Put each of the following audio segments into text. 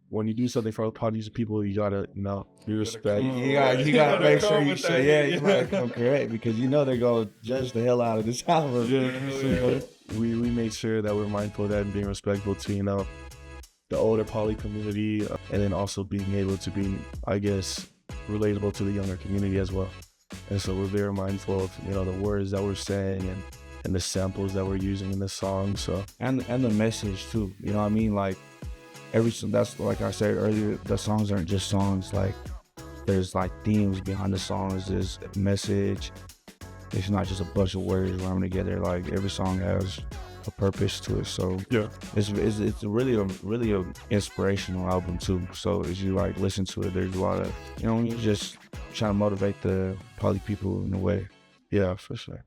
when you do something for Polynesian people, you gotta, be respect. You gotta make sure you say, you gotta come correct, because they're gonna judge the hell out of this album. We made sure that we're mindful of that and being respectful to, the older poly community, and then also being able to be, I guess, relatable to the younger community as well. And so we're very mindful of, the words that we're saying and the samples that we're using in the song. So and the message too. You know what I mean? Like that's like I said earlier, the songs aren't just songs. Like there's like themes behind the songs. There's a message. It's not just a bunch of words rhymed together. Like every song has a purpose to it. So it's really a inspirational album too. So as you like listen to it, there's a lot of you just trying to motivate the poly people in a way. Yeah, for sure.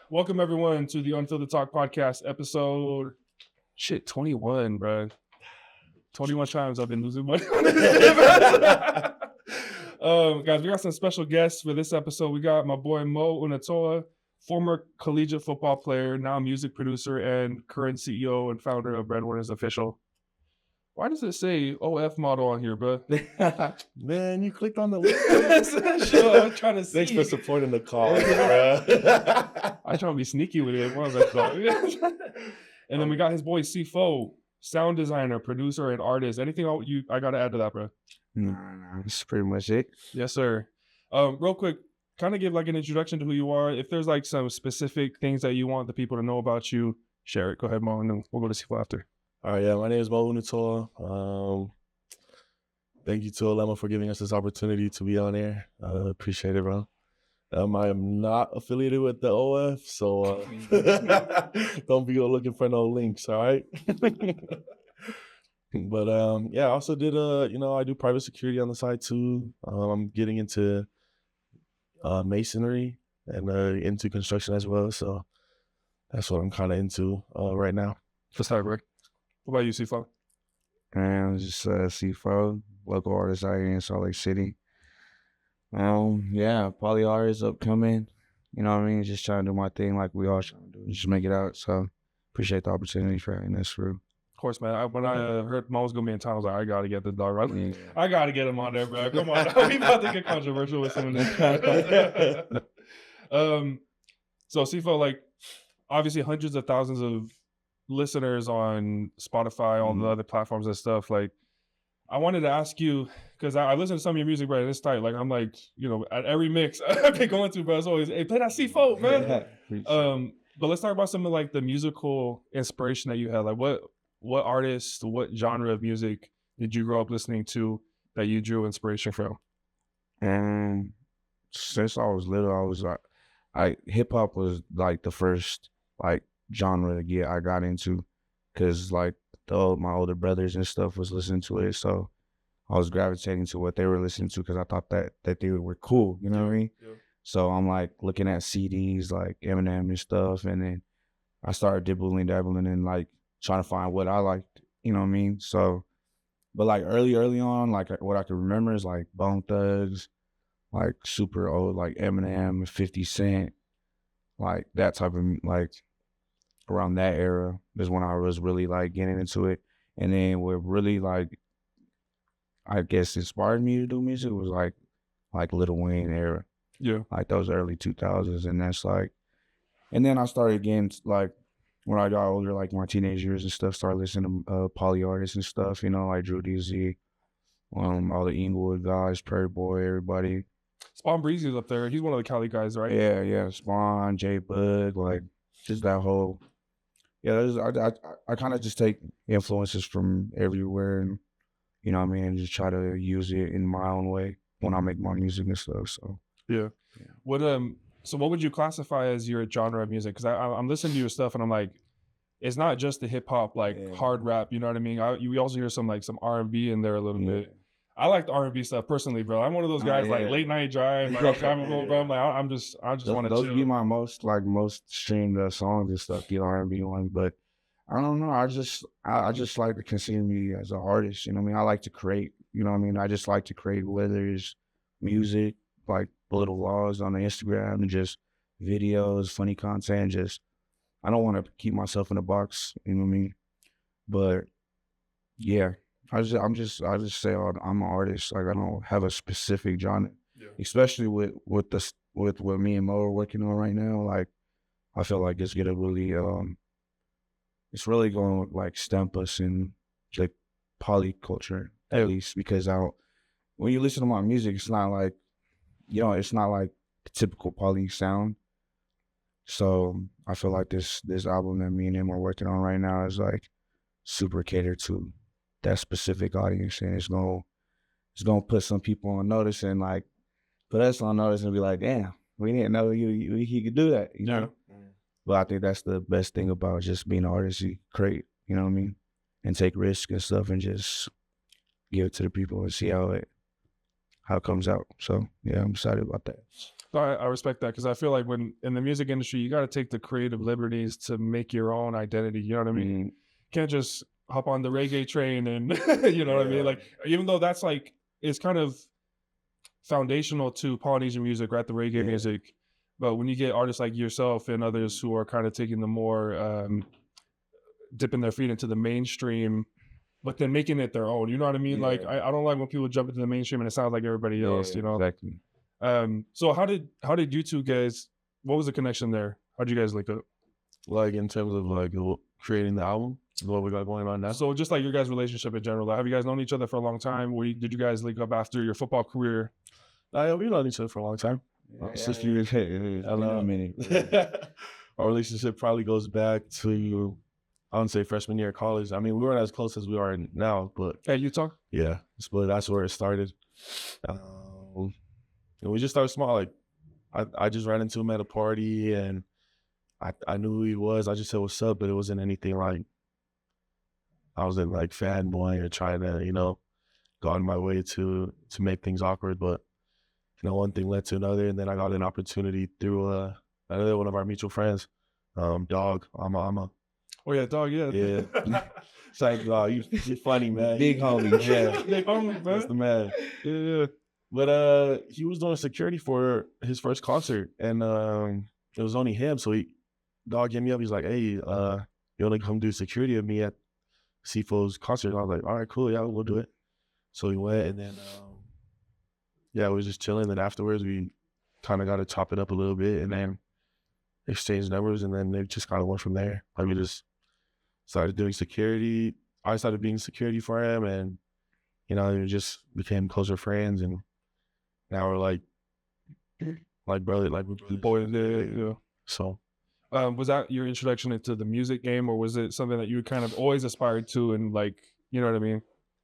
Welcome everyone to the Unfiltered Talk podcast episode 21, bro. 21 times I've been losing money on this. Guys, we got some special guests for this episode. We got my boy Mo Unutoa, former collegiate football player, now music producer, and current CEO and founder of Breadwinners Official. Why does it say OF model on here, bro? Man, you clicked on the link. Sure, I'm trying to see. Thanks for supporting the cause, bro. I try to be sneaky with it. And then we got his boy Ceefoe, sound designer, producer, and artist. Anything I got to add to that, bro? No, that's pretty much it. Yes, sir. Real quick, kind of give like an introduction to who you are. If there's like some specific things that you want the people to know about you, share it. Go ahead, Mo, and then we'll go to Ceefoe after. All right, my name is Mo Unutoa. Thank you to Olema for giving us this opportunity to be on air. Appreciate it, bro. I am not affiliated with the OF, so don't be looking for no links, all right? But I also did I do private security on the side too. I'm getting into masonry and into construction as well, so that's what I'm kind of into right now. That's how it works. What about you, Ceefoe? And just Ceefoe, local artist out here in Salt Lake City. Poly artist upcoming. You know what I mean? Just trying to do my thing like we all trying to do. Just make it out. So appreciate the opportunity for having this through. Of course, man. When I heard Mo was gonna be in town, I was like, I gotta get the dog. Right? I gotta get him on there, bro. Come on, we about to get controversial with some of this. So Ceefoe, like, obviously hundreds of thousands of listeners on Spotify, all the other platforms and stuff. Like, I wanted to ask you, because I listen to some of your music, bro, and it's tight. Like, I'm like, at every mix I've been going to, bro, it's always, hey, play that Ceefoe, man. But let's talk about some of like the musical inspiration that you had. Like, what artist, what genre of music did you grow up listening to that you drew inspiration from? And since I was little, I was like, hip hop was like the first like genre I got into, because like my older brothers and stuff was listening to it, so I was gravitating to what they were listening to because I thought that they were cool, you know what I mean? Yeah. So I'm like looking at CDs like Eminem and stuff, and then I started dabbling and like trying to find what I liked, you know what I mean? So, but like early on, like what I can remember is like Bone Thugs, like super old, like Eminem, 50 Cent, like that type of like. Around that era is when I was really like getting into it. And then what really like, I guess inspired me to do music was like Lil Wayne era. Yeah. Like those early 2000s. And that's like, and then I started getting like, when I got older, like my teenage years and stuff, started listening to poly artists and stuff, like Drew DZ, all the Inglewood guys, Prairie Boy, everybody. Spawn Breezy's up there. He's one of the Cali guys, right? Yeah. Spawn, J Bug, like just that whole. Yeah, I kind of just take influences from everywhere, and you know what I mean, and just try to use it in my own way when I make my music and stuff. So yeah. So what would you classify as your genre of music? Because I'm listening to your stuff and I'm like, it's not just the hip hop hard rap. You know what I mean? We also hear some R&B in there a little bit. I like the R&B stuff personally, bro. I'm one of those guys like late night drive, like I'm driving home, bro. I'm like, I just want to chill. Those be my most streamed songs and stuff, the R&B ones. But I don't know. I just like to consider me as an artist. You know what I mean? I like to create. You know what I mean? I just like to create, whether it's music, like little vlogs on the Instagram and just videos, funny content. Just I don't want to keep myself in a box, you know what I mean? But yeah, I just say I'm an artist. Like I don't have a specific genre, especially with what me and Mo are working on right now. Like I feel like it's gonna really it's really going to like stamp us in like polyculture at least, because when you listen to my music, it's not like, it's not like the typical poly sound. So I feel like this album that me and him are working on right now is like super catered to that specific audience, and it's gonna put some people on notice and like put us on notice and be like, damn, we didn't know he could do that, you know? But I think that's the best thing about just being an artist. You create, you know what I mean? And take risks and stuff and just give it to the people and see how it comes out. So yeah, I'm excited about that. I respect that, because I feel like when in the music industry, you got to take the creative liberties to make your own identity. You know what I mean? Mm-hmm. Can't just hop on the reggae train and you know what I mean? Like, even though that's like, it's kind of foundational to Polynesian music, right? The reggae music. But when you get artists like yourself and others who are kind of taking the more, dipping their feet into the mainstream, but then making it their own, you know what I mean? Yeah. Like, I don't like when people jump into the mainstream and it sounds like everybody else, you know? Exactly. So how did you two guys, what was the connection there? How'd you guys link up? Like in terms of like creating the album, what we got going on now. So just like your guys' relationship in general, like, have you guys known each other for a long time? Did you guys link up after your football career? We known each other for a long time. Since you I know. Our relationship probably goes back to, I wouldn't say freshman year of college. I mean, we weren't as close as we are now, but Hey, Utah? yeah, but that's where it started. And we just started small. Like I just ran into him at a party and I knew who he was. I just said what's up, but it wasn't anything like I wasn't like fanboy or trying to, go out of my way to make things awkward. But one thing led to another, and then I got an opportunity through another one of our mutual friends, Dog. I'm a. Oh yeah, Dog. Yeah. Yeah. It's like, you're funny, man. Big homie. Yeah. Big homie, man. That's the man. Yeah. But he was doing security for his first concert, and it was only him. So Dog hit me up. He's like, hey, you want to come do security with me at Ceefoe's concert? I was like, all right, cool. Yeah, we'll do it. So we went, and then, we were just chilling. Then afterwards, we kind of got to chop it up a little bit and then exchange numbers. And then it just kind of went from there. Like we just started doing security. I started being security for him, and, we just became closer friends. And now we're like brother, like we're Boys, yeah. So. Was that your introduction into the music game, or was it something that you kind of always aspired to, and like, you know what I mean?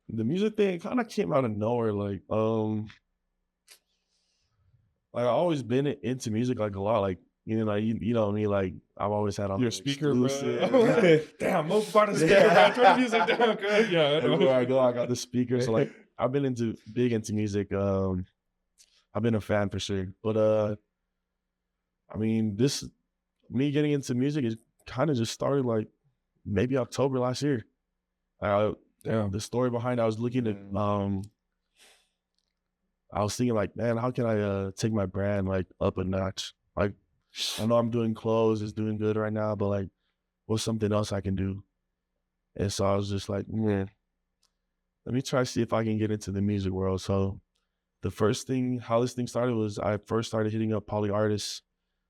The music thing kind of came out of nowhere. Like I've always been into music like a lot. Like, like you know me, like I've always had on your speaker, bro. Damn, Mo bought a speaker, man. Turn the music down, good. Yeah. Everywhere I go, I got the speaker. So like I've been big into music. I've been a fan for sure. But I mean, me getting into music is kind of just started like maybe October last year. The story behind it, I was looking at I was thinking like, man, how can I take my brand like up a notch? Like, I know I'm doing clothes, it's doing good right now, but like, what's something else I can do? And so I was just like, let me try to see if I can get into the music world. So the first thing, how this thing started was I first started hitting up poly artists.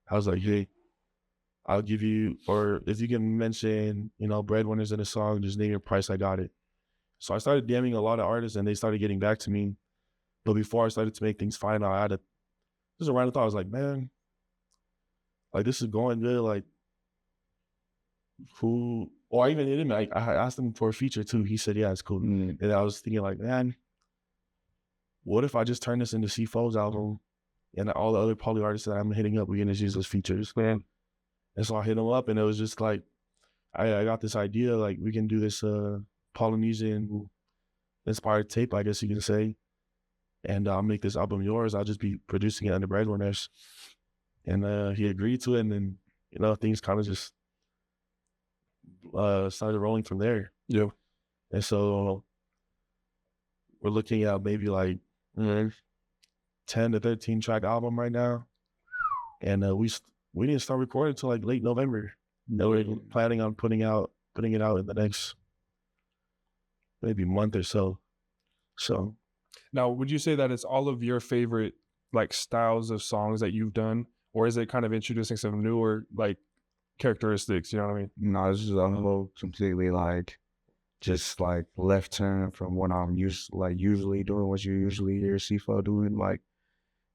I was like, hey, I'll give you, or if you can mention, Breadwinners in a song, just name your price, I got it. So I started DMing a lot of artists and they started getting back to me. But before I started to make things final, this is a random thought. I was like, man, like this is going good. Like who, or I even hit him, I asked him for a feature too. He said, yeah, it's cool. And I was thinking like, man, what if I just turn this into Ceefoe's album and all the other poly artists that I'm hitting up, we can just use those features, man. And so I hit him up and it was just like, I got this idea, like we can do this Polynesian inspired tape, I guess you can say. And I'll make this album yours. I'll just be producing it under Breadwinners. And he agreed to it. And then, things kind of just started rolling from there. Yeah. And so we're looking at maybe like 10 to 13 track album right now, and we didn't start recording until like late November. We're planning on putting it out in the next maybe month or so. So now, would you say that it's all of your favorite like styles of songs that you've done, or is it kind of introducing some newer like characteristics? You know what I mean? No, this is a whole completely like just like left turn from what I'm usually doing, what you usually hear Ceefoe doing. Like,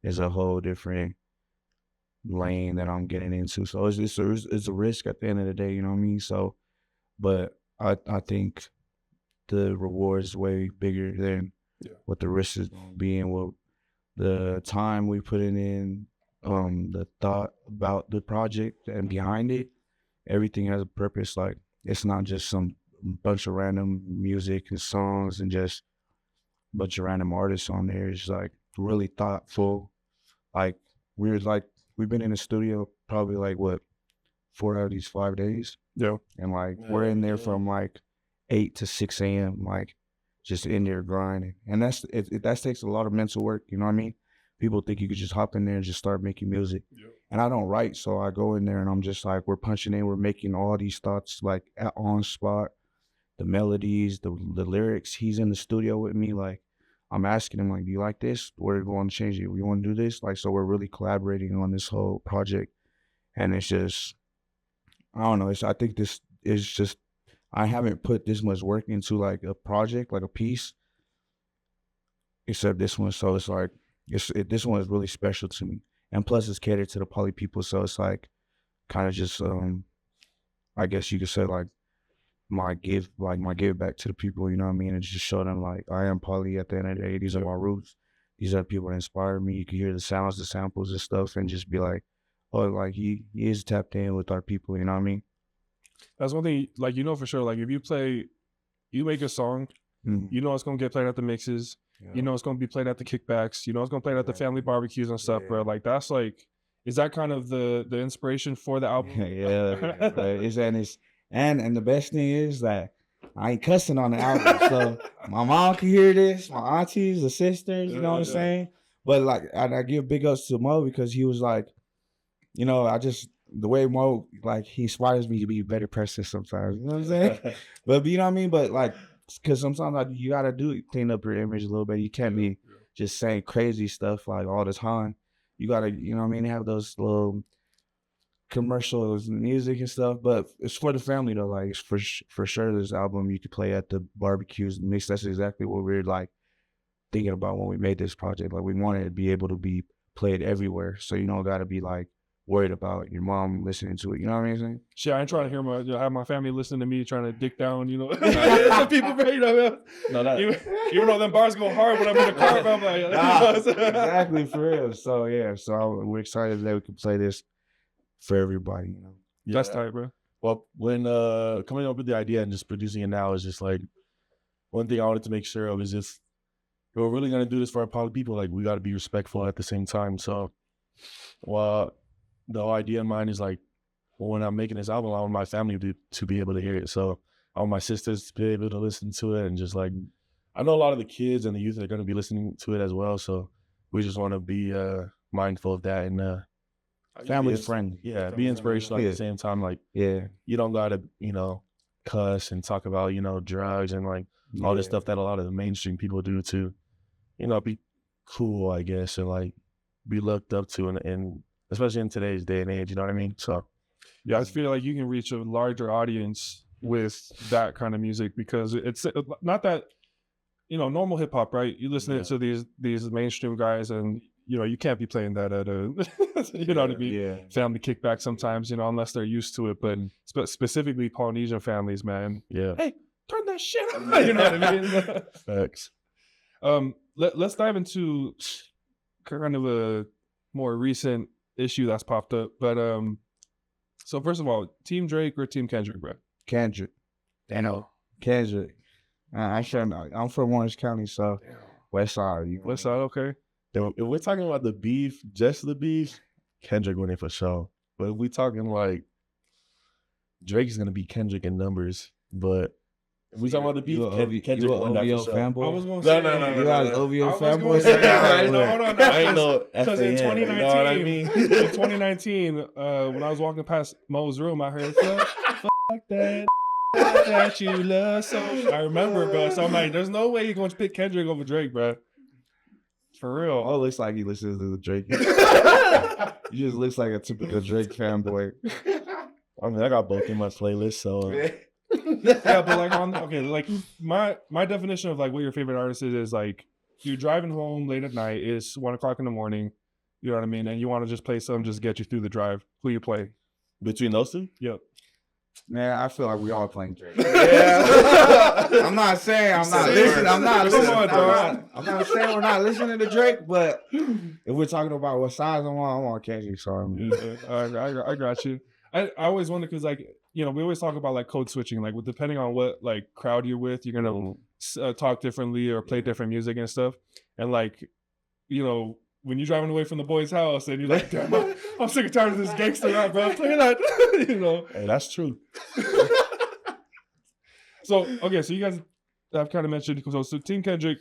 is a whole different lane that I'm getting into. So it's a risk at the end of the day, you know what I mean? So, but I think the reward is way bigger than what the risk is going to be, and what the time we put in, the thought about the project and behind it. Everything has a purpose. Like, it's not just some bunch of random music and songs and just a bunch of random artists on there. It's like really thoughtful. Like, we've been in the studio probably like 4 out of these 5 days. Yeah. And like we're in there from like 8 to 6 a.m. like just in there grinding. And that takes a lot of mental work, you know what I mean? People think you could just hop in there and just start making music. Yeah. And I don't write, so I go in there and I'm just like, we're punching in, we're making all these thoughts like on spot, the melodies, the lyrics. He's in the studio with me, like I'm asking him like, do you like this? We're going to change it. We want to do this? Like, so we're really collaborating on this whole project. And it's just, I don't know. I think this is just, I haven't put this much work into like a project, like a piece, except this one. So it's like, this one is really special to me. And plus it's catered to the poly people. So it's like kind of just, I guess you could say like my give back to the people, you know what I mean? And just show them like, I am poly at the end of the day. These are my roots. These are the people that inspire me. You can hear the sounds, the samples and stuff, and just be like, oh, like he is tapped in with our people, you know what I mean? That's one thing, like, you know, for sure, like if you make a song, you know it's going to get played at the mixes, you know it's going to be played at the kickbacks, you know it's going to play at the family barbecues and stuff, bro. Like, that's like, is that kind of the inspiration for the album? And the best thing is that I ain't cussing on the album, so my mom can hear this, my aunties, the sisters, you know what I'm saying? But like, I give big ups to Mo because he was like, you know, the way Mo, like, he inspires me to be a better person sometimes, you know what I'm saying? But you know what I mean? But like, because sometimes like, you got to clean up your image a little bit. You can't be just saying crazy stuff like all the time. You got to, you know what I mean, have those little commercials and music and stuff. But it's for the family though. Like, for sure this album you could play at the barbecues and mix. That's exactly what we're like thinking about when we made this project. Like, we wanted to be able to be played everywhere. So you don't got to be like worried about your mom listening to it, you know what I mean? Shit, I ain't trying to have my family listening to me trying to dick down, you know. People, you know, even though them bars go hard when I'm in the car, but I'm like, exactly, for real. So yeah, we're excited that we can play this for everybody, you know. Yeah. That's tight, bro. Well, when coming up with the idea and just producing it now is just like, one thing I wanted to make sure of is if we're really gonna do this for our poly people, like, we got to be respectful at the same time. So, well, the whole idea in mind is like, when I'm making this album, I want my family to be able to hear it. So I want my sisters to be able to listen to it, and just like, I know a lot of the kids and the youth are going to be listening to it as well. So we just want to be mindful of that, and family friendly. Yeah, be inspirational at the same time. Like, you don't got to, you know, cuss and talk about, you know, drugs and like all this stuff that a lot of the mainstream people do to, you know, be cool, I guess, and like be looked up to, and especially in today's day and age, you know what I mean? So, yeah, I feel like you can reach a larger audience with that kind of music, because it's not that, you know, normal hip hop, right? You listen to these mainstream guys, and you know, you can't be playing that at a, you know what I mean? Family kickback sometimes, you know, unless they're used to it. But specifically Polynesian families, man. Yeah. Hey, turn that shit on. You know what I mean? Facts. Let's dive into kind of a more recent issue that's popped up. But so first of all, Team Drake or Team Kendrick, bro? Kendrick. Kendrick. I'm from Orange County, so West Side. You know West Side, okay. If we're talking about the beef, just the beef, Kendrick winning for sure. But if we talking like, Drake is gonna be Kendrick in numbers, but We talking about the beef. Kendrick You won that for OVO sure. fanboy? I was gonna say You guys OVO I was gonna fanboys? say that. No, hold on. I ain't no Because in FAN, 2019, you know what I mean? in 2019, when I was walking past Mo's room, I heard fuck that you love so. I remember, bro. So I'm like, there's no way you're going to pick Kendrick over Drake, bro. For real. Oh, looks like he listens to the Drake. He just looks like a typical Drake fanboy. I mean, I got both in my playlist, so Yeah, but like my definition of like what your favorite artist is like you're driving home late at night, it's 1 o'clock in the morning, you know what I mean, and you want to just play something just get you through the drive. Who you play? between those two, Yep. Man, I feel like we all playing Drake. yeah. I'm not saying I'm not listening. I'm not Come listening. on, dog. I'm not saying we're not listening to Drake, but if we're talking about what size I'm on Kendrick. So I got you. I always wonder because like we always talk about like code switching, like depending on what like crowd you're with, you're gonna talk differently or play different music and stuff, and like when you're driving away from the boy's house and you're like, damn, I'm sick and tired of this gangster rap, bro. Play that, Hey, that's true. So okay, so you guys have kind of mentioned so Team Kendrick,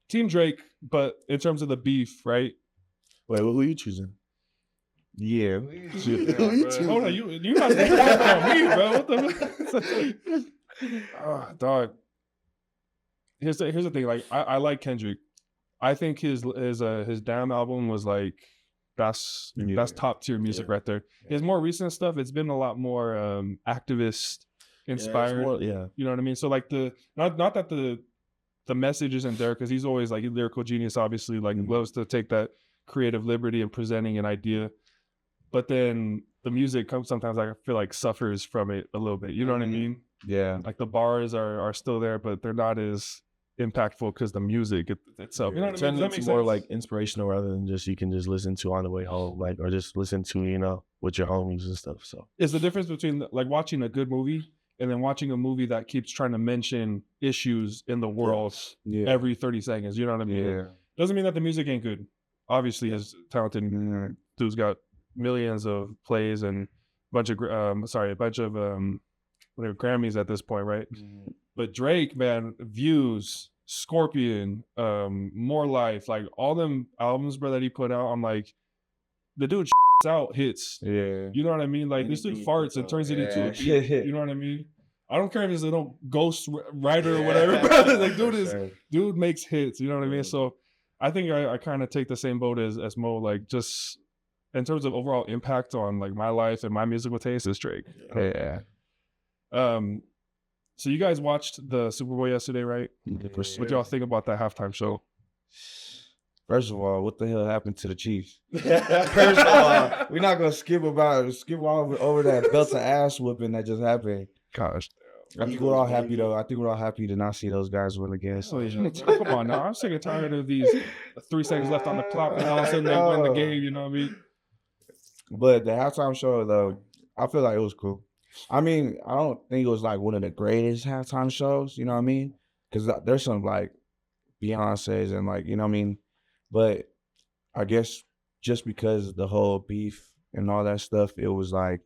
Team Drake, but in terms of the beef, right? Wait, who are you choosing? yeah, Hold on, you not talking about me, bro. What the? Dog. Here's the thing. Like I like Kendrick. I think his Damn album was like that's top tier music right there. His more recent stuff, it's been a lot more activist inspired. Yeah. You know what I mean? So like not that the message isn't there because he's always like a lyrical genius. Obviously, like loves to take that creative liberty in presenting an idea. But then the music sometimes I feel like suffers from it a little bit. You know what I mean? yeah. Like the bars are still there, but they're not as impactful because the music itself. You know what I mean? Turns into more like inspirational rather than just you can just listen to on the way home, like or just listen to with your homies and stuff. So it's the difference between like watching a good movie and then watching a movie that keeps trying to mention issues in the world every 30 seconds. You know what I mean? Yeah. Doesn't mean that the music ain't good. Obviously, his talented dude's got millions of plays and a bunch of Grammys at this point, right? But Drake, man, Views, Scorpion, More Life, like all them albums, bro, that he put out, I'm like, the dude out hits. Yeah. You know what I mean? Like this dude farts and turns it into a beat. You know what I mean? I don't care if it's a little ghost writer or whatever, bro. Like dude makes hits. You know what I mean? So I think I kind of take the same boat as Mo. Like just in terms of overall impact on like my life and my musical taste is Drake. Yeah. So you guys watched the Super Bowl yesterday, right? What y'all think about that halftime show? First of all, what the hell happened to the Chiefs? First of all, we're not gonna skip over that belt of ass whooping that just happened. Gosh. I think we're all happy though. I think we're all happy to not see those guys win again. So. Come on now. I'm sick and tired of these 3 seconds left on the clock and all of a sudden they win the game, you know what I mean? But the halftime show though, I feel like it was cool. I mean, I don't think it was like one of the greatest halftime shows, you know what I mean? Because there's some like Beyonce's and like, you know what I mean? But I guess just because the whole beef and all that stuff, it was like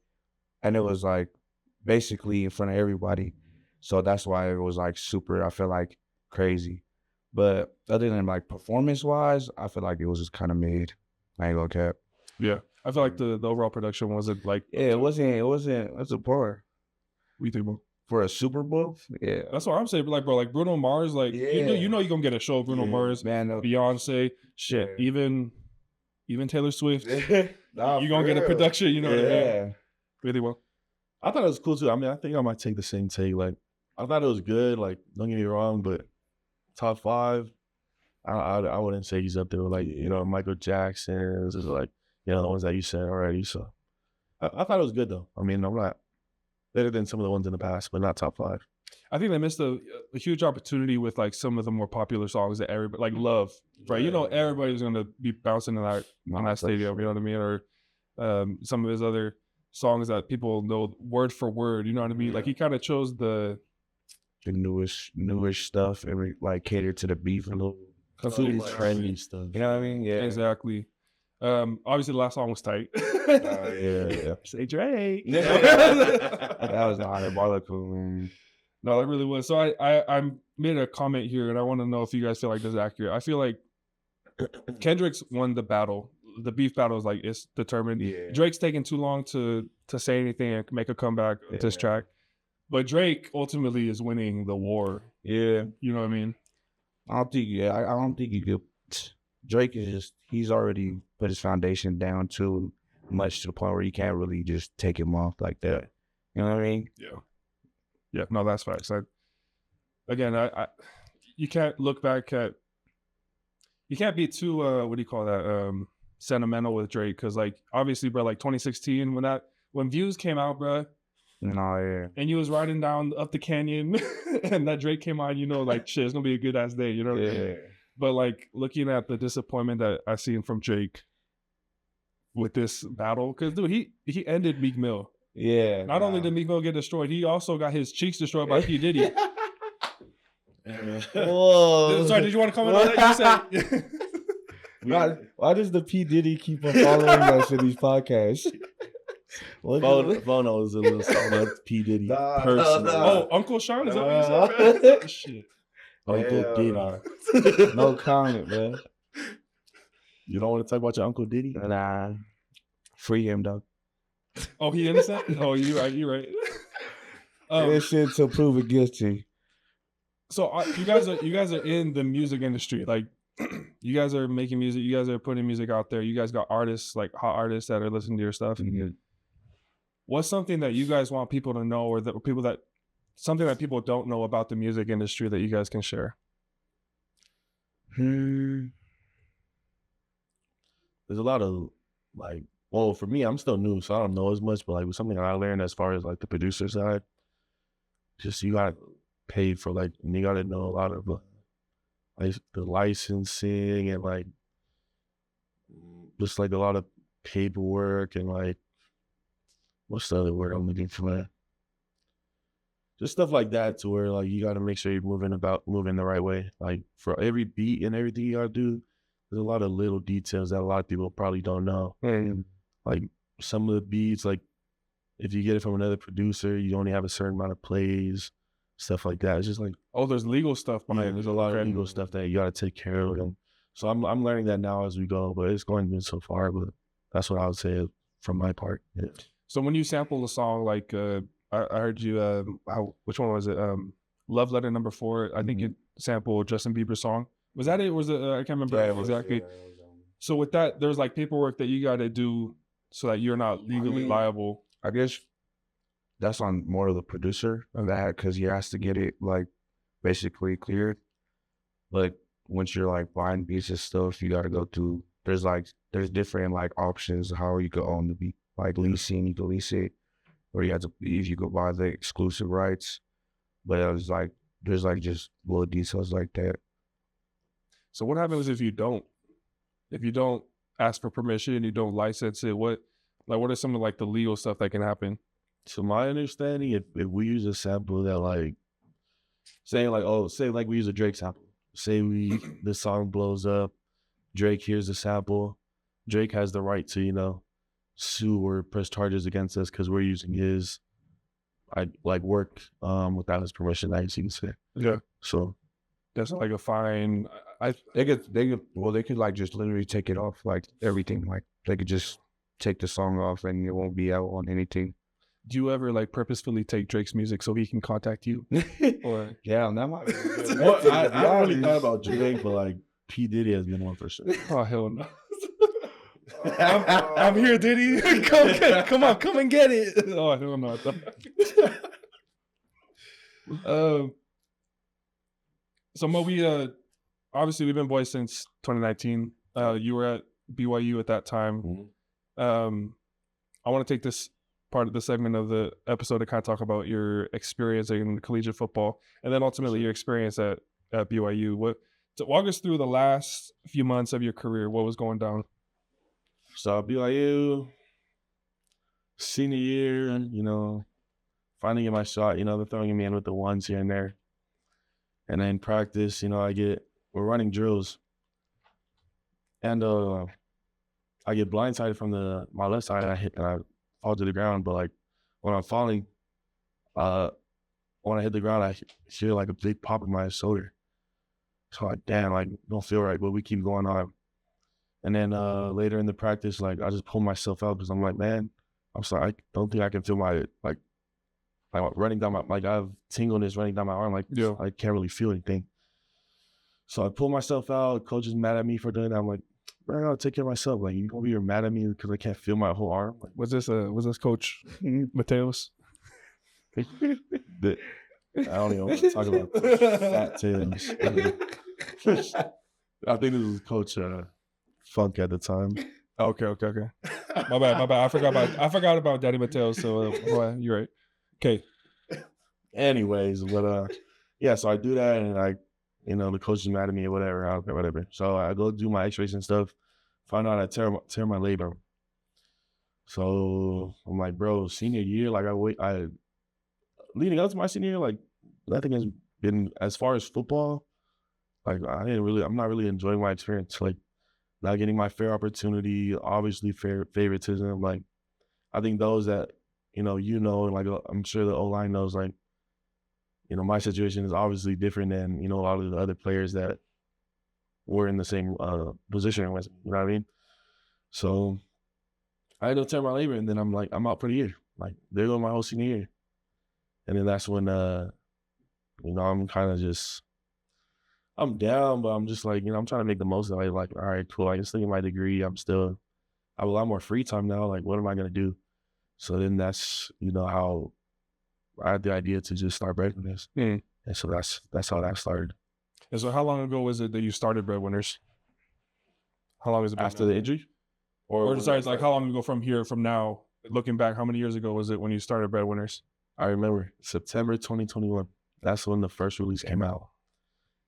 basically in front of everybody. So that's why it was like super, I feel like crazy. But other than like performance wise, I feel like it was just kind of mid. I ain't gonna cap. Yeah. I feel like the overall production wasn't like. Yeah, it wasn't poor. What do you think about? For a Super Bowl? Yeah. That's what I'm saying. Like, bro, like Bruno Mars, like you know you're gonna get a show of Bruno Mars, man, Beyonce, shit, even Taylor Swift. Nah, you're gonna get a production, you know what I mean? Really well. I thought it was cool too. I mean, I think I might take the same take. Like, I thought it was good. Like, don't get me wrong, but top 5, I wouldn't say he's up there with like Michael Jackson. This is like the ones that you said already. So I thought it was good though. I mean, I'm not better than some of the ones in the past, but not top 5. I think they missed a huge opportunity with like some of the more popular songs that everybody like Love, right? Everybody's gonna be bouncing on that stadium. You know what I mean? Or some of his other songs that people know word for word. You know what I mean? Like he kind of chose the newish stuff and like cater to the beef a little. Completely trendy stuff. You know what I mean? Yeah. Exactly. Obviously the last song was tight. Yeah. Say Drake. That was diabolical, man. No, that really was. So I made a comment here, and I want to know if you guys feel like this is accurate. I feel like Kendrick's won the battle. The beef battle is like it's determined. Yeah. Drake's taking too long to say anything and make a comeback this track, but Drake ultimately is winning the war. Yeah. You know what I mean? I don't think. Yeah, I don't think you could. Drake is just. He's already put his foundation down too much to the point where you can't really just take him off like that. You know what I mean? Yeah. Yeah. No, that's facts. Again, you can't look back at. You can't be too what do you call that? Sentimental with Drake, because like obviously, bro, like 2016 when Views came out, bro. No, yeah. And you was riding down up the canyon, and that Drake came on. You know, like shit, it's gonna be a good ass day. You know. Yeah. But like looking at the disappointment that I seen from Drake with this battle, because dude, he ended Meek Mill. Yeah. Not only did Meek Mill get destroyed, he also got his cheeks destroyed by P. Diddy. Whoa. Sorry, did you want to comment on that? You said Why does the P. Diddy keep on following us in these podcasts? Bono is a little something like P. Diddy. Personally. Oh, Uncle Sean, is that what you said? Oh, shit. Uncle Diddy. No comment, man. You don't want to talk about your Uncle Diddy? Nah. Free him, dog. Oh, he innocent? Oh, you're right. This shit to prove it guilty. So you guys are in the music industry. Like, you guys are making music. You guys are putting music out there. You guys got artists, like hot artists that are listening to your stuff. Mm-hmm. What's something that you guys want people to know, or something that people don't know about the music industry that you guys can share? There's a lot of like, well, for me, I'm still new, so I don't know as much, but like something I learned as far as like the producer side, just you got paid for like, and you got to know a lot of like the licensing and like just like a lot of paperwork and like, what's the other word I'm looking for? Just stuff like that, to where like you got to make sure you're moving the right way. Like for every beat and everything you got to do, there's a lot of little details that a lot of people probably don't know. And like some of the beats, like if you get it from another producer, you only have a certain amount of plays, stuff like that. It's just like, oh, there's legal stuff behind it. There's a lot of legal stuff that you got to take care of. And so I'm learning that now as we go, but it's going good so far. But that's what I would say from my part. Yeah. So when you sample a song, like I heard you, which one was it? Love Letter No. 4. I think you sampled Justin Bieber's song. Was that it? Was it? I can't remember exactly. So with that, there's like paperwork that you got to do so that you're not legally liable. I guess that's on more of the producer of that, because he has to get it like basically cleared. But once you're like buying beats and stuff, you got to go through. There's different like options how you could own the beat, like leasing. You can lease it, or you have to if you could buy the exclusive rights. But it was like there's like just little details like that. So what happens if you don't ask for permission and you don't license it? What are some of like the legal stuff that can happen? To my understanding, if we use a sample that like, say we use a Drake sample. Say the song blows up, Drake hears the sample, Drake has the right to, sue or press charges against us because we're using his work without his permission, I guess you can say. Yeah. So that's like a fine. They could like just literally take it off, like everything. Like they could just take the song off and it won't be out on anything. Do you ever like purposefully take Drake's music so he can contact you? Or yeah, that might be good. I don't really thought about Drake, but like P. Diddy has been one for sure. Oh hell no. I'm here, Diddy. Come on, come and get it. Oh hell no. So Mo, we obviously we've been boys since 2019. You were at BYU at that time. Mm-hmm. I want to take this part of the segment of the episode to kind of talk about your experience in collegiate football, and then ultimately your experience at BYU. So walk us through the last few months of your career. What was going down? So BYU, senior year, and finally get my shot. They're throwing me in with the ones here and there. And then practice, we're running drills. And I get blindsided from my left side, and I fall to the ground. But like when I'm falling, when I hit the ground, I hear like a big pop in my shoulder. So like, damn, like don't feel right, but we keep going on. And then later in the practice, like I just pull myself out because I'm like, man, I'm sorry, I don't think I can feel my like running down my, like I have tingleness running down my arm, like I can't really feel anything. So I pull myself out. Coach is mad at me for doing that. I'm like, bro, I gotta take care of myself. Like you gonna be mad at me because I can't feel my whole arm. Like, was this Coach Mahaloz? I don't even want to talk about fat Tails. I think this was Coach Funk at the time. Okay. My bad. I forgot about Daddy Mateo. So you're right. Okay. Anyways, but yeah, so I do that, and the coach is mad at me or whatever. So I go do my X-rays and stuff. Find out I tear my labrum. So I'm like, bro, senior year, like leading up to my senior year, like nothing has been, as far as football, like I'm not really enjoying my experience. Like not getting my fair opportunity, obviously favoritism. Like I think those that, and like I'm sure the O-line knows, like, my situation is obviously different than, a lot of the other players that were in the same position with me, you know what I mean? So I ended up tearing my labor, and then I'm like, I'm out for the year. Like, there goes my whole senior year. And then that's when, I'm kind of just, I'm down, but I'm just like, I'm trying to make the most of it. Like, all right, cool. I can still get my degree. I have a lot more free time now. Like, what am I going to do? So then that's, how I had the idea to just start Breadwinners. And so that's how that started. And so how long ago was it that you started Breadwinners? How long has it been? After the injury? Or sorry, it's like how long ago from now, looking back, how many years ago was it when you started Breadwinners? I remember September 2021. That's when the first release came out.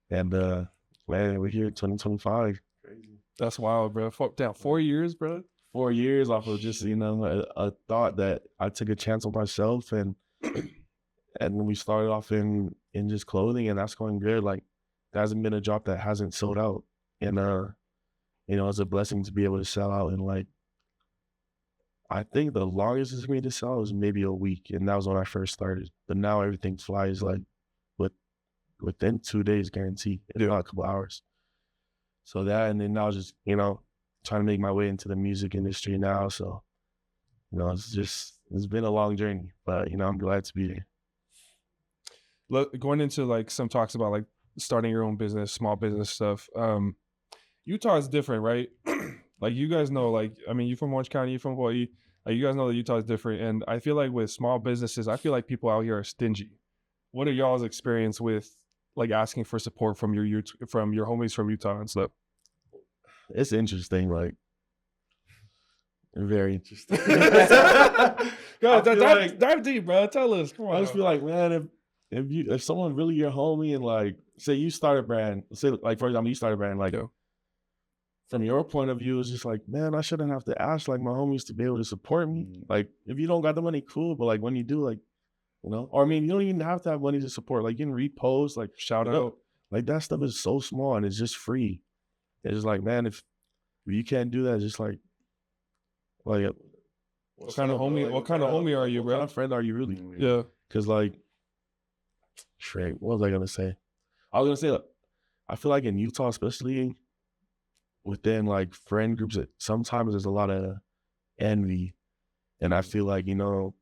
And man, we're here in 2025. Crazy. That's wild, bro. Damn, 4 years, bro. 4 years off of just, a thought that I took a chance on myself, and we started off in just clothing, and that's going good. Like, there hasn't been a drop that hasn't sold out. And it's a blessing to be able to sell out in, like, I think the longest it's made to sell was maybe a week, and that was when I first started. But now everything flies like within 2 days guaranteed, if not a couple hours. So that, and then now just, trying to make my way into the music industry now. So, it's been a long journey, but, I'm glad to be here. Look, going into like some talks about like starting your own business, small business stuff. Utah is different, right? Like, you guys know, like, I mean, you from Orange County, you from Hawaii, like, you guys know that Utah is different. And I feel like with small businesses, I feel like people out here are stingy. What are y'all's experience with like asking for support from your homies from Utah and stuff? It's interesting, like, very interesting. Go ahead, dive deep, bro. Tell us. Come on. I just feel like, man, if someone really your homie, and like, say you start a brand, say like, for example, you start a brand, like, from your point of view, it's just like, man, I shouldn't have to ask like my homies to be able to support me. Like, if you don't got the money, cool, but like when you do, like, or I mean, you don't even have to have money to support. Like, you can repost, like, shout out, like, that stuff is so small and it's just free. It's just like, man, if you can't do that, just like what kind of homie? Like, what kind of homie are you, bro? What kind of friend are you really? Yeah, because like, what was I gonna say? I was gonna say, look, I feel like in Utah, especially within like friend groups, that sometimes there's a lot of envy, and I feel like that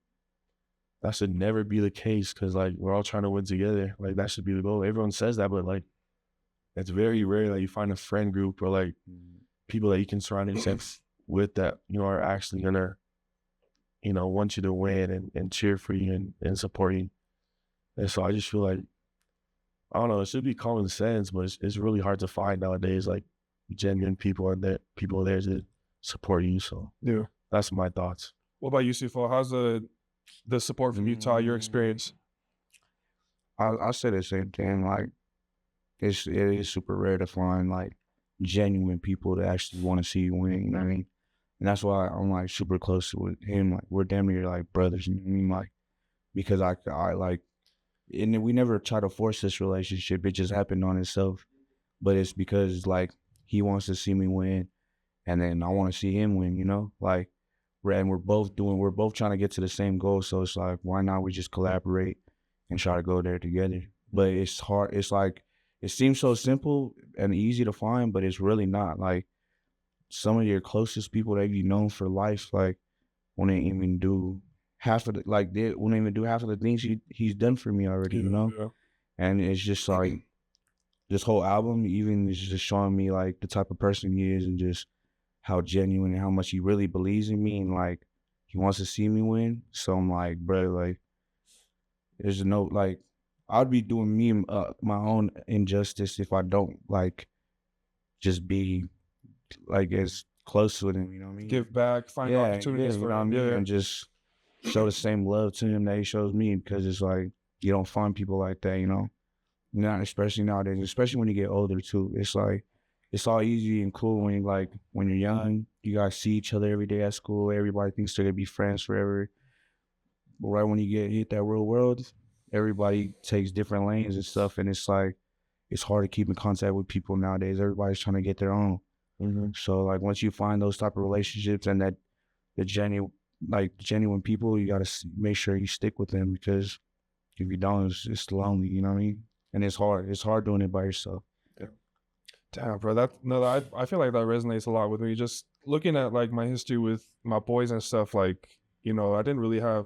should never be the case, because like we're all trying to win together. Like, that should be the goal. Everyone says that, but like, it's very rare that you find a friend group or like people that you can surround yourself with that are actually gonna want you to win and cheer for you and support you. And so I just feel like, I don't know, it should be common sense, but it's really hard to find nowadays, like, genuine people and that people there to support you. So yeah, that's my thoughts. What about you, Ceefoe? How's the support from Utah, your experience? I say the same thing. Like, it is super rare to find like genuine people that actually want to see you win. You know what I mean? And that's why I'm like super close with him. Like, we're damn near like brothers. You know what I mean? Like, because I like, and we never try to force this relationship. It just happened on itself. But it's because like he wants to see me win, and then I want to see him win. Like, we're both trying to get to the same goal. So it's like, why not we just collaborate and try to go there together. But it's hard. It's like, it seems so simple and easy to find, but it's really not. Like, some of your closest people that you've known for life, like, wouldn't even do half of the, like, they wouldn't even do half of the things he's done for me already, you know? Yeah. And it's just like, this whole album even is just showing me like the type of person he is, and just how genuine and how much he really believes in me, and like he wants to see me win. So I'm like, bro, like, there's no, like, I'd be doing me my own injustice if I don't like just be like as close with him, you know what I mean? Give back, find opportunities you for know what I him. mean? Yeah. And just show the same love to him that he shows me, because it's like, you don't find people like that, you know? Not especially nowadays, especially when you get older too. It's like, it's all easy and cool when you like, when you're young, you guys see each other every day at school, everybody thinks they're gonna be friends forever. But right when you hit that real world, everybody takes different lanes and stuff, and it's like, it's hard to keep in contact with people nowadays. Everybody's trying to get their own. So like, once you find those type of relationships and that the genuine people, you gotta make sure you stick with them, because if you don't, it's lonely, you know what I mean? And it's hard. It's hard doing it by yourself. Damn, bro. I feel like that resonates a lot with me. Just looking at like my history with my boys and stuff. Like, you know, I didn't really have.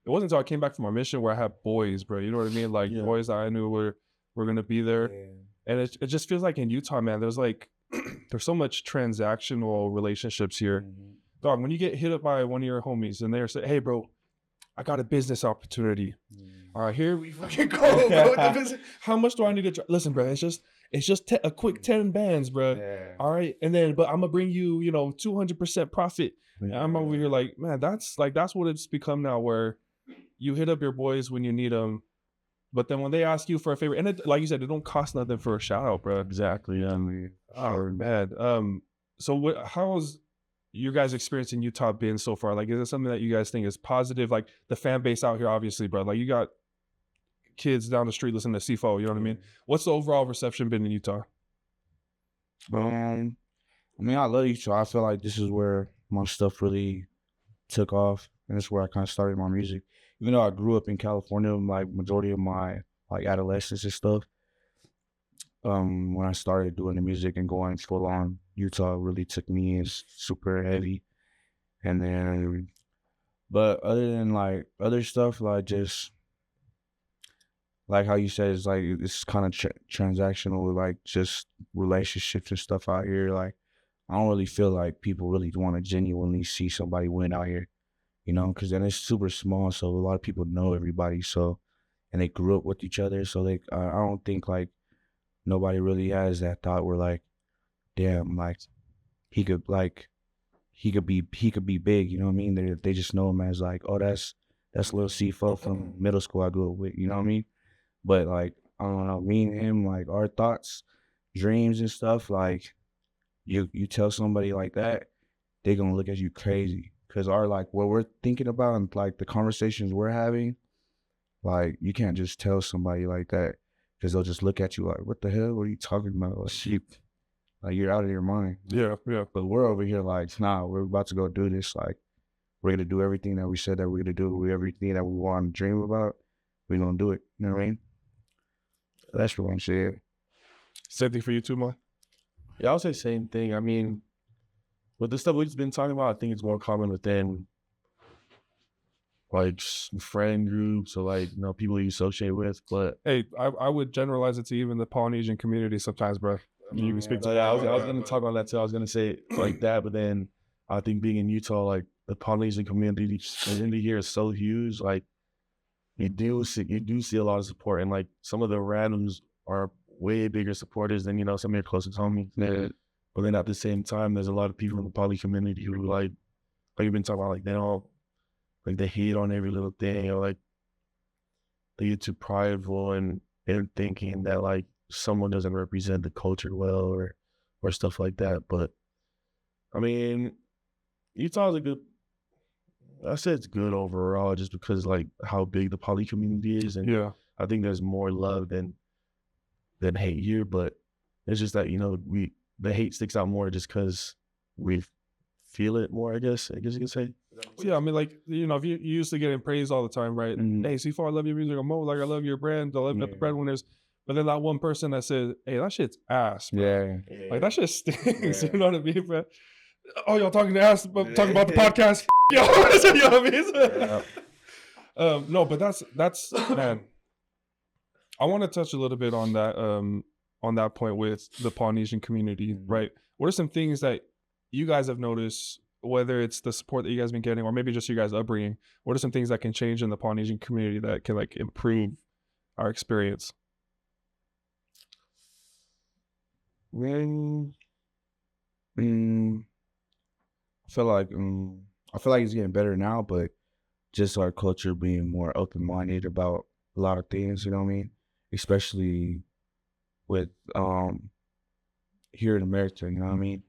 It wasn't until I came back from my mission where I had boys, bro. You know what I mean? Like boys that I knew were gonna be there. And it just feels like in Utah, man, there's like there's so much transactional relationships here. Dog, when you get hit up by one of your homies and they're saying, "Hey, bro, I got a business opportunity. All right, here we fucking go, bro. How much do I need to listen, bro? It's just a quick 10 bands, bro. All right, and then but I'm gonna bring you, 200% profit. And I'm over here like, man, that's what it's become now, where you hit up your boys when you need them, but then when they ask you for a favor, and it, like you said, it don't cost nothing for a shout out, bro. Exactly. Yeah. Oh man. So how's your guys' experience in Utah been so far? Like, is it something that you guys think is positive? Like the fan base out here, obviously, bro. Like you got kids down the street listening to Ceefoe, you know what I mean? What's the overall reception been in Utah? I mean, I love Utah. I feel like this is where my stuff really took off, and it's where I kind of started my music. Even though I grew up in California, like majority of my like adolescence and stuff, when I started doing the music and going full on, Utah really took me as super heavy. And then, but other than like other stuff, like just like how you said, it's like it's kind of transactional with like just relationships and stuff out here. Like, I don't really feel like people really want to genuinely see somebody win out here, because then it's super small, so a lot of people know everybody, so, and they grew up with each other, so I don't think like nobody really has that thought where like, damn, like he could be big, you know what I mean? They just know him as like, oh, that's little Ceefoe from middle school I grew up with, you know what I mean? But like, I don't know, me and him, like our thoughts, dreams and stuff, like you tell somebody like that, they gonna look at you crazy, because our like what we're thinking about and like the conversations we're having, like you can't just tell somebody like that, because they'll just look at you like, what the hell? What are you talking about? Like, sheep. Like, you're out of your mind. Yeah. But we're over here like, nah, we're about to go do this. Like, we're going to do everything that we said that we're going to do. Everything that we want to dream about, we're going to do it. You know what I mean? That's what I'm saying. Same thing for you too, Mo? Yeah, I would say same thing. I mean, with the stuff we've been talking about, I think it's more common within like friend groups or like, people you associate with. But hey, I would generalize it to even the Polynesian community sometimes, bro. You can speak to that. I was going to talk on that too. I was going to say like that, but then I think being in Utah, like the Polynesian community here is so huge. Like you do see a lot of support, and like some of the randoms are way bigger supporters than some of your closest homies. Yeah. But then at the same time, there's a lot of people in the poly community who like you've been talking about, like they don't like they hate on every little thing, or like they get too prideful and they're thinking that like someone doesn't represent the culture well or stuff like that. But I mean, Utah's I said it's good overall, just because like how big the poly community is, and Yeah. I think there's more love than hate here. But it's just that the hate sticks out more just because we feel it more. I guess you can say. Yeah, I mean, like, you know, if you used to getting praised all the time, right? Mhm. Hey, Ceefoe, I love your music, or Mo, like, I love your brand, I love the Yeah. Breadwinners. But then that one person that said, hey, that shit's ass, bro. Yeah. Like, that shit stinks. Yeah. You know what I mean, bro? Oh, y'all talking to ass, but talking about the podcast. Yo, you know what I mean? No, but that's man. I want to touch a little bit on that point with the Polynesian community, right? What are some things that you guys have noticed, whether it's the support that you guys been getting, or maybe just you guys upbringing? What are some things that can change in the Polynesian community that can like improve our experience? Well, I feel like it's getting better now, but just our culture being more open minded about a lot of things, you know what I mean? Especially with here in America, you know what I mean?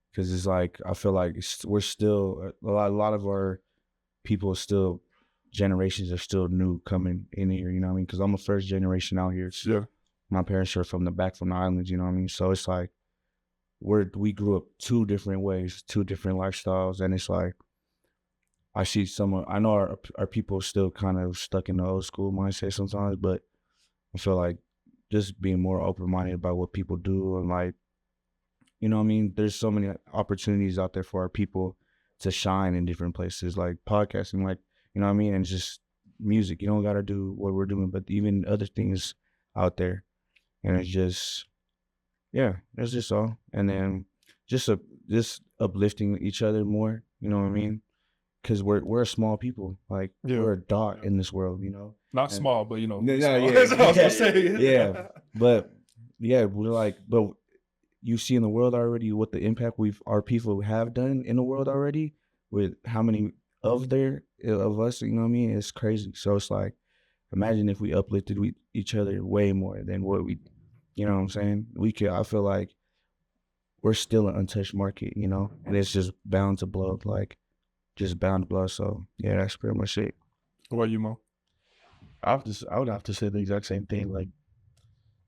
Because it's like I feel like we're still a lot of our people still generations are still new coming in here, you know what I mean? Because I'm a first generation out here. So Yeah. my parents are from the islands, you know what I mean? So it's like we grew up two different ways, two different lifestyles, and it's like I see I know our people still kind of stuck in the old school mindset sometimes, but I feel like just being more open minded about what people do and like, you know what I mean? There's so many opportunities out there for our people to shine in different places, like podcasting, like, you know what I mean? And just music. You don't got to do what we're doing, but even other things out there. And it's just, yeah, that's just all. And then just uplifting each other more, you know what I mean? Because we're a small people, like we're a dot in this world, you know. Not small, but you know, Yeah, small. That's what I was gonna say. yeah. But yeah, we're like, but you see in the world already what the impact our people have done in the world already, with how many of us, you know what I mean? It's crazy. So it's like, imagine if we uplifted each other way more than what we, you know what I'm saying? I feel like we're still an untouched market, you know, and it's just bound to blow, like just bound to blow. So yeah, that's pretty much it. What about you, Mo? I would have to say the exact same thing. Like,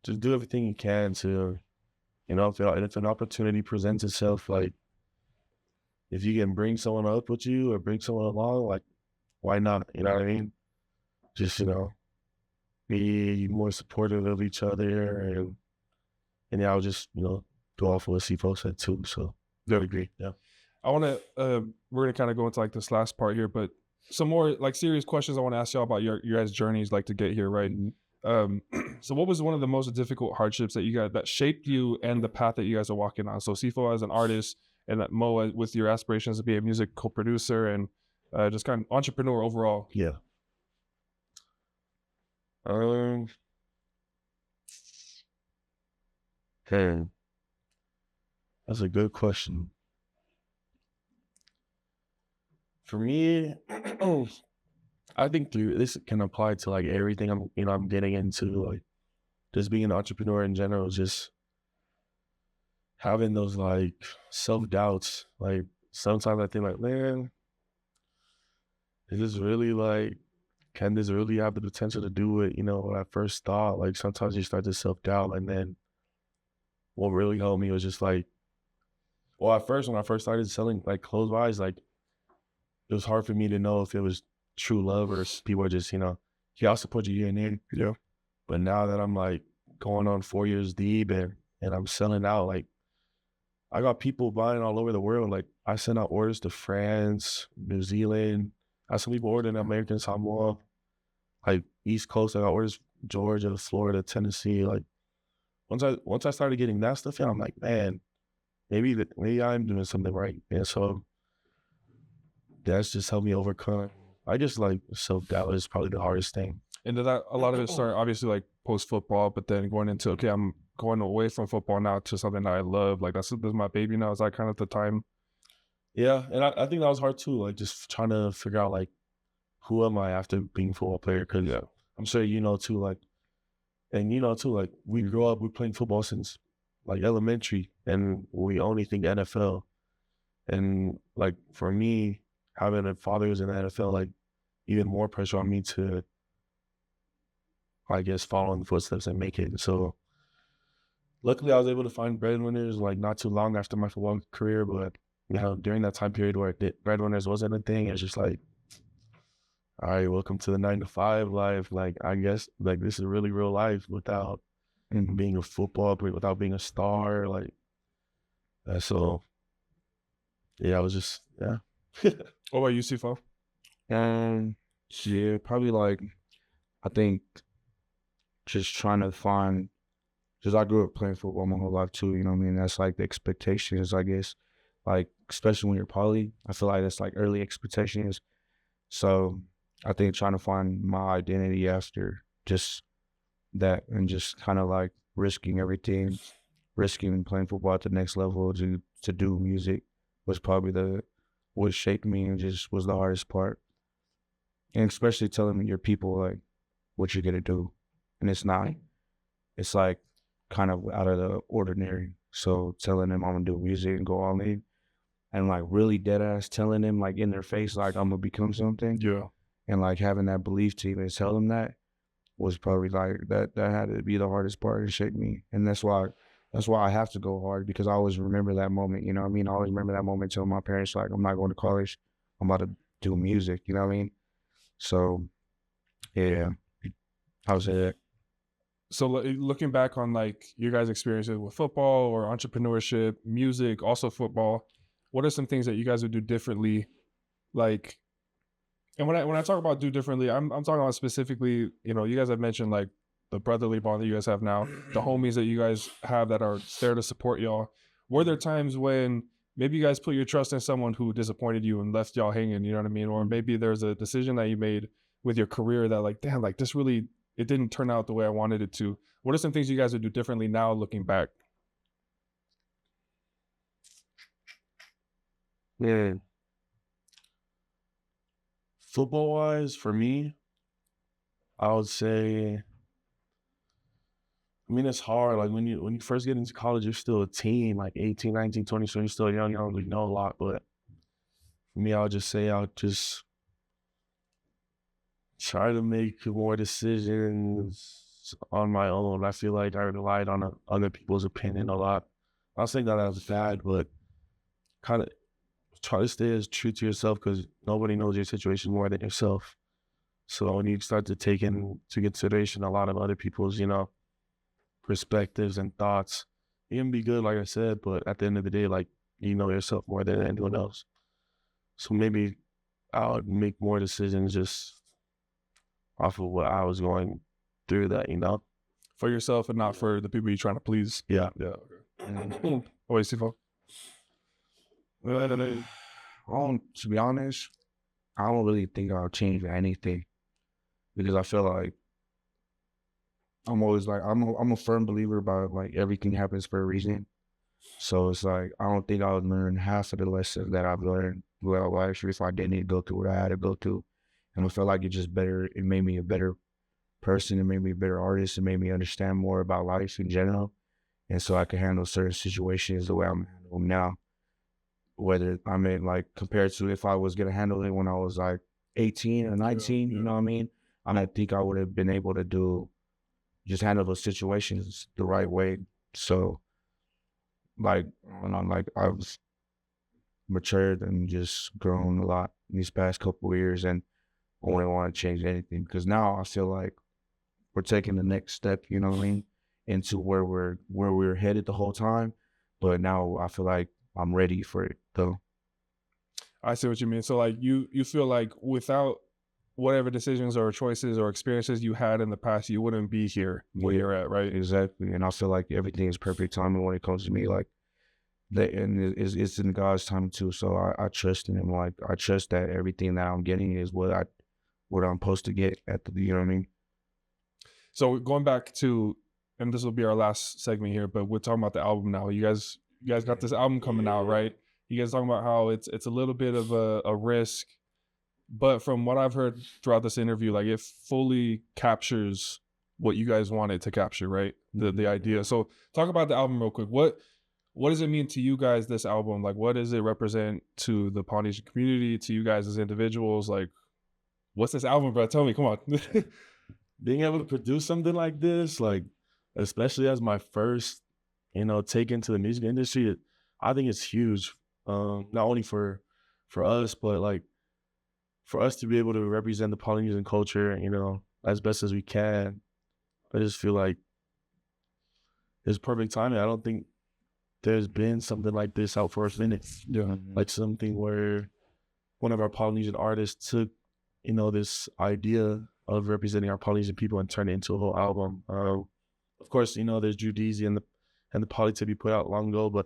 just do everything you can to, you know, if an opportunity presents itself, like, if you can bring someone up with you or bring someone along, like, why not? You know what I mean? Just, you know, be more supportive of each other, and yeah, I'll just, you know, go off of what Ceefoe said too. So I agree. Yeah. I want to, we're going to kind of go into like this last part here, but some more like serious questions I want to ask y'all about your guys' journeys, like to get here, right? So what was one of the most difficult hardships that you guys, that shaped you and the path that you guys are walking on? So Ceefoe as an artist, and that Mo with your aspirations to be a musical producer and just kind of entrepreneur overall. Yeah. Okay. That's a good question. For me, I think this can apply to like everything I'm getting into, like just being an entrepreneur in general, just having those like self-doubts. Like sometimes I think like, man, is this really like, can this really have the potential to do it? You know, when I first thought, like sometimes you start to self-doubt, and then what really helped me was just like, well, at first when I first started selling like clothes-wise, like it was hard for me to know if it was true love or people are just, you know, yeah, I'll support you here and there. Yeah. But now that I'm like going on 4 years deep and I'm selling out, like I got people buying all over the world. Like I sent out orders to France, New Zealand. I had some people ordering American Samoa, like East Coast. I got orders Georgia, Florida, Tennessee. Like once I started getting that stuff in, I'm like, man, maybe I'm doing something right. And so that's just helped me overcome. I just like self-doubt is probably the hardest thing. And did that, a lot of it started obviously like post football, but then going into, okay, I'm going away from football now to something that I love. Like this is my baby now. Is that kind of the time? Yeah. And I think that was hard too. Like just trying to figure out like, who am I after being a football player? Cause yeah, I'm sure you know too, like, and you know too, like we grew up, we playing football since like elementary, and we only think NFL. And like for me, having a father who's in the NFL, like even more pressure on me to, I guess, follow in the footsteps and make it. So luckily I was able to find Breadwinners like not too long after my football career, but you know, during that time period where Breadwinners wasn't a thing, it's just like, all right, welcome to the 9 to 5 life. Like, I guess, like, this is really real life without being a football player, without being a star. Like, so, yeah, I was just, yeah. What about you, Ceefoe? Yeah, probably like, I think just trying to find, because I grew up playing football my whole life too, you know what I mean? That's like the expectations, I guess. Like, especially when you're poly, I feel like that's like early expectations. So I think trying to find my identity after just that and just kind of like risking everything, risking playing football at the next level to do music was probably what shaped me and just was the hardest part. And especially telling your people like what you're gonna do. And it's like kind of out of the ordinary. So telling them I'm gonna do music and go all in and like really dead ass telling them like in their face like I'm gonna become something. Yeah. And like having that belief to even tell them that was probably like that had to be the hardest part and shape me. And that's why I have to go hard, because I always remember that moment, you know what I mean? I always remember that moment telling my parents like I'm not going to college, I'm about to do music, you know what I mean? So yeah, I was it. So looking back on like your guys' experiences with football or entrepreneurship, music, also football, what are some things that you guys would do differently? Like, and when I talk about do differently, I'm talking about specifically, you know, you guys have mentioned like the brotherly bond that you guys have now, the homies that you guys have that are there to support y'all. Were there times when maybe you guys put your trust in someone who disappointed you and left y'all hanging, you know what I mean? Or maybe there's a decision that you made with your career that like, damn, like this really, it didn't turn out the way I wanted it to. What are some things you guys would do differently now looking back? Yeah. Football wise, for me, I would say, I mean, it's hard. Like when you first get into college, you're still a teen, like 18, 19, 20, so you're still young, you don't really know a lot. But for me, I would just say I'll just try to make more decisions on my own. I feel like I relied on other people's opinion a lot. I'm not saying that was bad, but kind of try to stay as true to yourself, because nobody knows your situation more than yourself. So when you start to take into consideration a lot of other people's, you know, perspectives and thoughts, it can be good, like I said, but at the end of the day, like, you know yourself more than anyone else. So maybe I would make more decisions just off of what I was going through, that, you know? For yourself and not for the people you're trying to please. Yeah. Yeah. Okay. Oh, wait, Ceefoe? To be honest, I don't really think I'll change anything, because I feel like I'm always like, I'm a firm believer about like everything happens for a reason. So it's like, I don't think I would learn half of the lessons that I've learned throughout life if I didn't go through what I had to go through. And I feel like it made me a better person, it made me a better artist, it made me understand more about life in general. And so I can handle certain situations the way I'm handling now. Whether, I mean, like compared to if I was going to handle it when I was like 18 or 19, you know what I mean? I think I would have been able to just handle those situations the right way. So like, I've matured and just grown a lot in these past couple of years, and I wouldn't want to change anything, because now I feel like we're taking the next step, you know what I mean, into where we're headed the whole time. But now I feel like I'm ready for it though. I see what you mean. So like you feel like without whatever decisions or choices or experiences you had in the past, you wouldn't be here where you're at, right? Exactly. And I feel like everything is perfect timing when it comes to me. Like that, and it's in God's time too. So I trust in Him. Like I trust that everything that I'm getting is what I'm supposed to get at the, you know what I mean? So going back to, and this will be our last segment here, but we're talking about the album now. You guys got this album coming out, right? You guys talking about how it's a little bit of a risk, but from what I've heard throughout this interview, like it fully captures what you guys wanted to capture, right? The idea. So talk about the album real quick. What does it mean to you guys, this album? Like, what does it represent to the Polynesian community, to you guys as individuals? Like, what's this album, bro? Tell me, come on. Being able to produce something like this, like, especially as my first, you know, take into the music industry, I think it's huge. not only for us, but like for us to be able to represent the Polynesian culture, you know, as best as we can. I just feel like it's perfect timing. I don't think there's been something like this out for a minute. Yeah. Like something where one of our Polynesian artists took, you know, this idea of representing our Polynesian people and turned it into a whole album. Of course, you know, there's Judeezy and the Polytip he put out long ago, but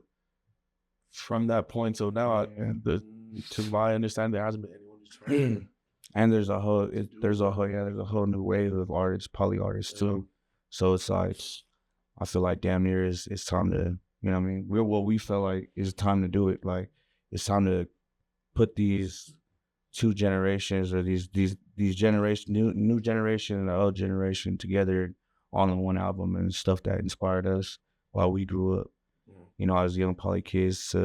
from that point till now, to my understanding, there hasn't been anyone who's trying. And there's a whole new wave of artists, poly artists too. So it's like, I feel like damn near it's time to, you know what I mean? We feel like it's time to do it. Like it's time to put these two generations or these generation, new generation and the old generation together all in one album and stuff that inspired us while we grew up, you know, as young poly kids.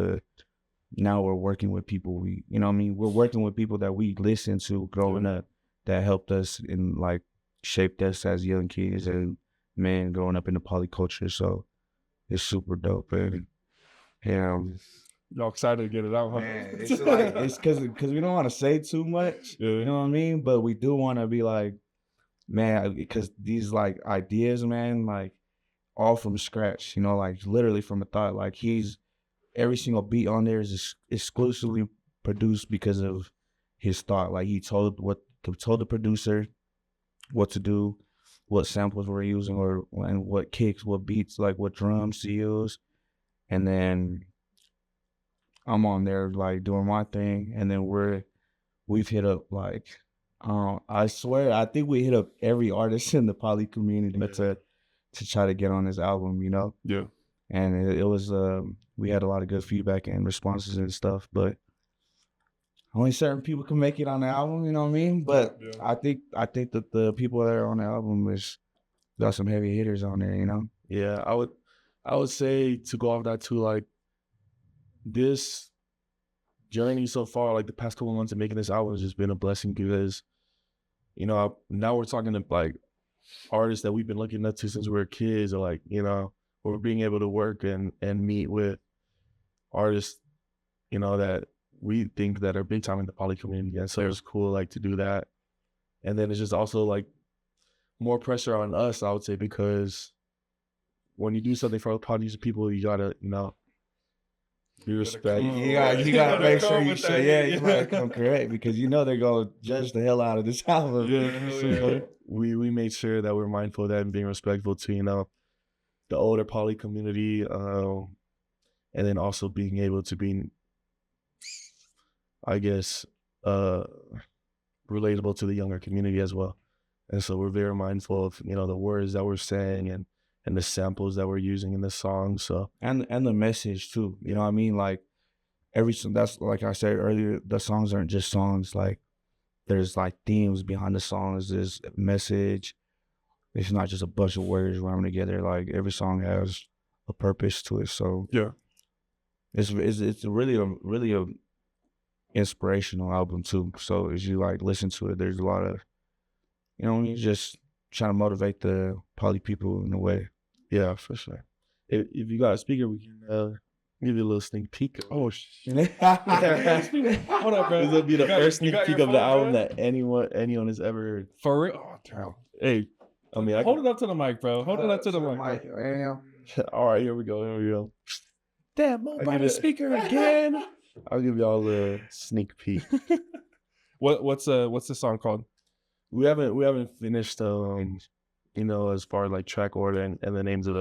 Now we're working with people you know what I mean? We're working with people that we listened to growing up that helped us and like shaped us as young kids and men growing up in the poly culture. So it's super dope. And y'all excited to get it out, huh? man, it's like, it's cause we don't want to say too much, you know what I mean? But we do want to be like, man, because these like ideas, man, like all from scratch, you know, like literally from a thought. Like every single beat on there is exclusively produced because of his thought. Like he told the producer what to do, what samples we're using, and what kicks, what beats, like what drums to use, and then I'm on there like doing my thing, and then we've hit up like I swear I think we hit up every artist in the poly community to try to get on this album, you know. Yeah. And it was we had a lot of good feedback and responses and stuff, but only certain people can make it on the album, you know what I mean? But I think that the people that are on the album got some heavy hitters on there, you know? Yeah, I would say to go off that too, like this journey so far, like the past couple months of making this album has just been a blessing because, you know, now we're talking to like artists that we've been looking up to since we were kids, or like, you know, we're being able to work and meet with artists, you know, that we think that are big time in the poly community. And so it was cool like to do that. And then it's just also like more pressure on us, I would say, because when you do something for Polynesian people, you gotta, you know, be respect. You gotta make sure you say, you gotta come correct, because you know they're gonna judge the hell out of this album. So we made sure that we're mindful of that and being respectful to, you know, the older poly community, and then also being able to be, I guess, relatable to the younger community as well. And so we're very mindful of, you know, the words that we're saying and the samples that we're using in the song. So and the message too, you know what I mean? Like that's like I said earlier, the songs aren't just songs. Like there's like themes behind the songs. There's a message. It's not just a bunch of words rhyming together. Like every song has a purpose to it. So yeah, it's really a inspirational album too. So as you like listen to it, there's a lot of, you know, you just trying to motivate the poly people in a way. Yeah, for sure. If you got a speaker, we can give you a little sneak peek. Oh shit! Hold up, bro. This will be the first sneak peek of the album that anyone has ever heard. For real? Oh, damn. Hey, I mean, hold it up to the mic, bro. Hold it up to the mic. All right, here we go. Damn, Mo brought a speaker again. I'll give y'all a sneak peek. What's the song called? We haven't finished you know, as far as like track order and the names of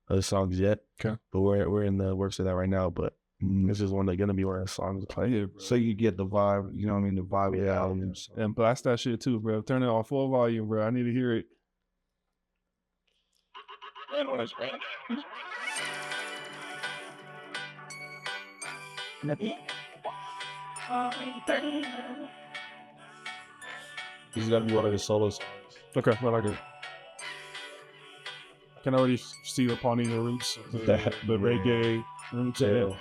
the songs yet. Okay. But we're in the works of that right now. But this is one that's gonna be one of the songs. Play it, bro. So you get the vibe, you know what I mean, the vibe of the album. So. And blast that shit too, bro. Turn it on full volume, bro. I need to hear it. This is gonna be one of the solo songs. Okay, I like it. I can already see the Polynesian roots, the reggae roots. Yeah.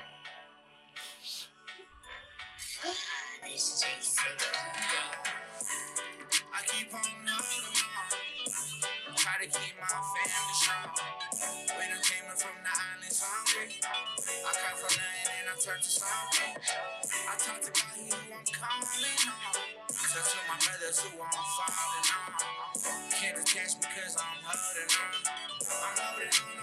turn to something. I talk to God, he who I'm calling on. So to my brothers who I'm falling on. Can't attach me cause I'm holding on. I'm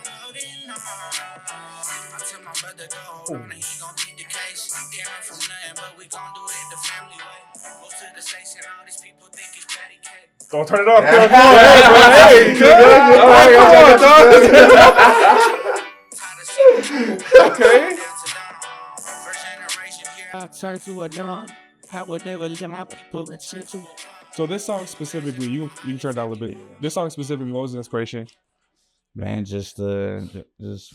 holding on. I tell my brother to hold on and he gon' beat the case. Can't run from nothing, but we gon' do it the family way. Go to the station, all these people think it's patty cake. Don't turn it off. Yeah. Come on, hey, good. All right, come on, dog. Okay. I turn to a dawn. I would never let my people listen to it. So this song specifically, you can turn it down a little bit. This song specifically, what was the inspiration? Man, just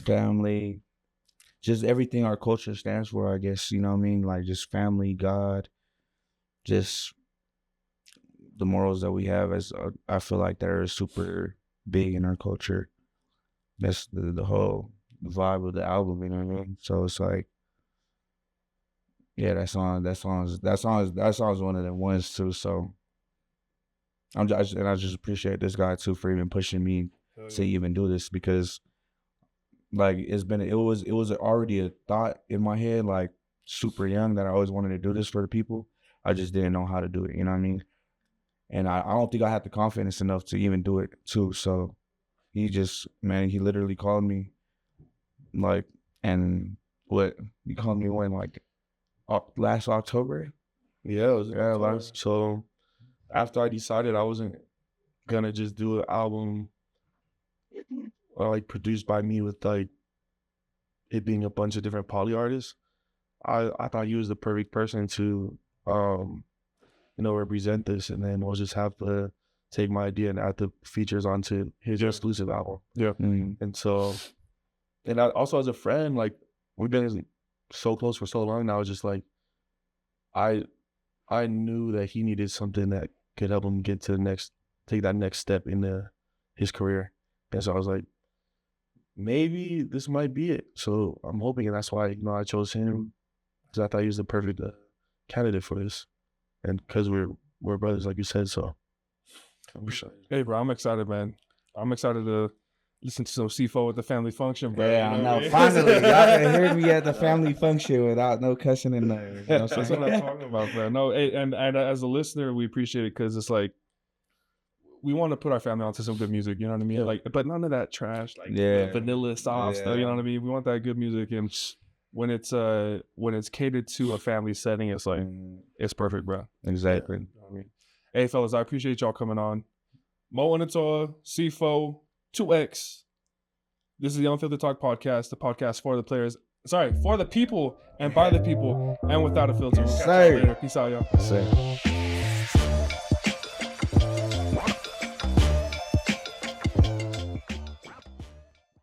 family, just everything our culture stands for, I guess, you know what I mean? Like just family, God, just the morals that we have as I feel like they're super big in our culture. That's the whole vibe of the album, you know what I mean? So it's like, yeah, that song is one of them ones too. So I just appreciate this guy too for even pushing me to even do this, because like it was already a thought in my head, like super young, that I always wanted to do this for the people. I just didn't know how to do it, you know what I mean? And I don't think I had the confidence enough to even do it too. So he literally called me, like, and he called me when, like, last October? Yeah, it was so after I decided I wasn't gonna just do an album like produced by me with like it being a bunch of different poly artists, I thought he was the perfect person to represent this, and then we'll just have to take my idea and add the features onto his exclusive album. Yeah. Mm-hmm. And so, and I, also as a friend, like we've been so close for so long now, it's just like I knew that he needed something that could help him get to take that next step in his career. And so I was like, maybe this might be it. So I'm hoping, and that's why I chose him, because I thought he was the perfect candidate for this, and because we're brothers, like you said. So I'm excited. Hey, bro, I'm excited, man. I'm excited to listen to some Ceefoe at the family function, bro. Yeah, you know I what know. mean? Finally, y'all can hear me at the family function without no cussing in there. You know what I'm That's what saying? I'm talking about, bro. No, and as a listener, we appreciate it because it's like we want to put our family onto some good music. You know what I mean? Yeah. Like, but none of that trash, like vanilla soft stuff. You know what I mean? We want that good music, and when it's catered to a family setting, it's like it's perfect, bro. Exactly. You know what I mean? Hey, fellas, I appreciate y'all coming on. Mo Unutoa, Ceefoe, 2X. This is the Unfiltered Talk podcast, the podcast for the players. Sorry, for the people and by the people and without a filter. We'll catch y'all later. Peace out, y'all. Sir.